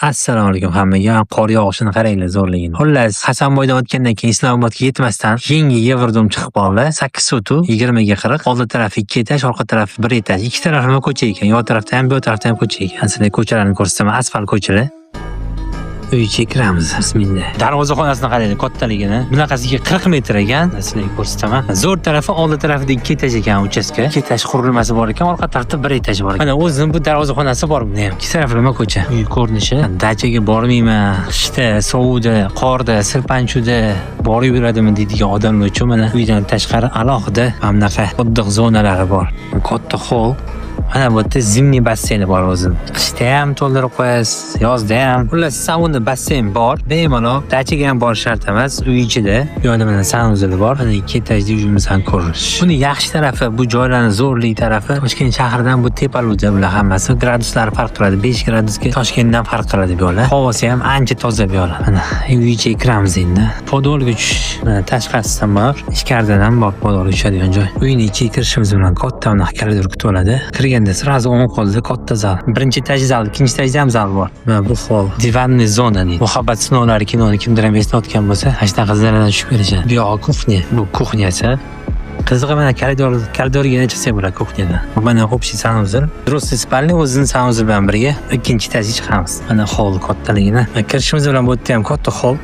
Assalomu alaykum hammaga. Qor yog'ishini qaranglar zo'rligini. Xullas, Hasanboydan o'tgandan keyin Islomobodga yetmasdan keyingi Yevrodom chiqib qoldi. 8 sotu 20 ga 40. Oldi tarafi 2 etaj, orqa tarafi 1 etaj. Ikki taraflama ko'cha ekan. Yon tarafda ham, bu tarafda ham ko'cha ekan. Sizlarga ko'chalarni ko'rsataman. Asfalt ko'chalar. Uyga kiramiz. Bismillah. Darvozaxonasini qaranglar kattaligini. Bunaqasiga 40 metr ekan. Sizlarga ko'rsataman. Zo'r tarafi oldi tarafida 2 etaj ekan uchastka. 2 etaj qurilmasi bor ekan, orqa tarafda 1 etaj bor ekan. Mana o'zining bu darvozaxonasi bor bunda ham. Ikki taraflama ko'cha. Uy ko'rinishi. Dachaga bormayman. Qishda, sovuqda, qorda, sirpanchuda borib yuradimi deydigan odamlar uchun mana uydan tashqari alohida bunaqa oddiq zonalari bor. Katta hol. Mana bu yerda zimniy basseyni bor o'zim. Qishda ham to'ldirib qo'yasiz, yozda ham. Xullas, saunli basseyn bor. Bemalol dachaga ham borish shart emas. Uy ichida yo'lda mana sanuzli bor. Mana 2 etajli uyimiz ham ko'rinish. Buni yaxshi tarafi, bu joylarning zo'rlik tarafi, Toshkent shahridan bu tepaluda bular hammasi graduslari farq qiladi. 5 gradusga Toshkentdan farq qiladi bu yo'llar. Havosi ham ancha toza bu yo'llar. Mana uy ichiga kiramiz endi. Podolga tushish. Mana tashqarisidan bor, ichkaridan ham bor podolga tushadigan joy. Uyning ichiga kirishimiz bilan katta unaqa koridor kutib oladi. Kirganda sразу o'ng qo'lda katta zal. Birinchi etaj zal, ikkinchi etajda ham zal bor. Mana bu hol. Divanli zona deydi. Muhabbat sinovlari kinoni kimdir ham eslatgan bo'lsa, hashta qizlardan tushib kelishadi. Bu yoq kuxnya. Bu kuxnyasi. Qizig'i mana koridorga chiqsa bo'ladi kuxnyadan. Mana общий санузел. Взрослый спальня o'zining санузел bilan birga ikkinchi etajga chiqamiz. Mana hol kattaligini. Kirishimiz bilan bu yerda ham katta hol.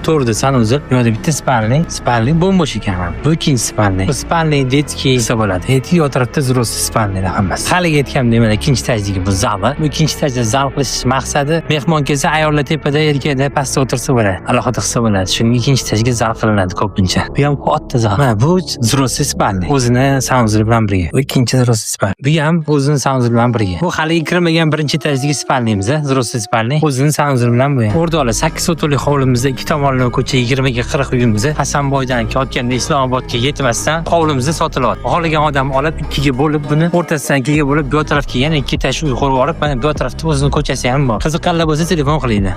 To'rda санузел, yo'lda bitta spalni bo'm-bo'sh ekan. Bu ikkinchi spalni. Bu spalni detskiy desa bo'ladi. Yo tarafda взрослый spalnilar hammasi. Haliga aytganimdek, mana ikkinchi etajdagi bu zali. Bu ikkinchi etajda zal qilish maqsadi mehmon kelsa ayollar tepada, erkaklar pastda o'tirsa bo'ladi. Alohida qilsa bo'ladi. Shuning ikkinchi etajga zal qilinadi ko'pincha. Bu ham katta zal. Mana bu взрослый spalni. O'zini санузел bilan birga. Bu ikkinchi взрослый spalni. Bu ham o'zini санузел bilan birga. Bu haliga kirmagan birinchi etajdagi spalnimiz, взрослый spalni. O'zini санузел bilan bu ham. O'rdoqlar 8 sotuli hovlimizda 2 tomon ko'cha 20 ga 40 uyimiz Hasanboydan o'tganda Islomobodga yetmasdan hovlimizda sotiladi. Xohlagan odam olib ikkiga bo'lib buni o'rtasidan ikkiga bo'lib bu tarafga yana 2 etaj uy qurib olib, mana bu tarafda o'zining ko'chasi ham bor. Qiziqqanlar bo'lsa telefon qilinglar.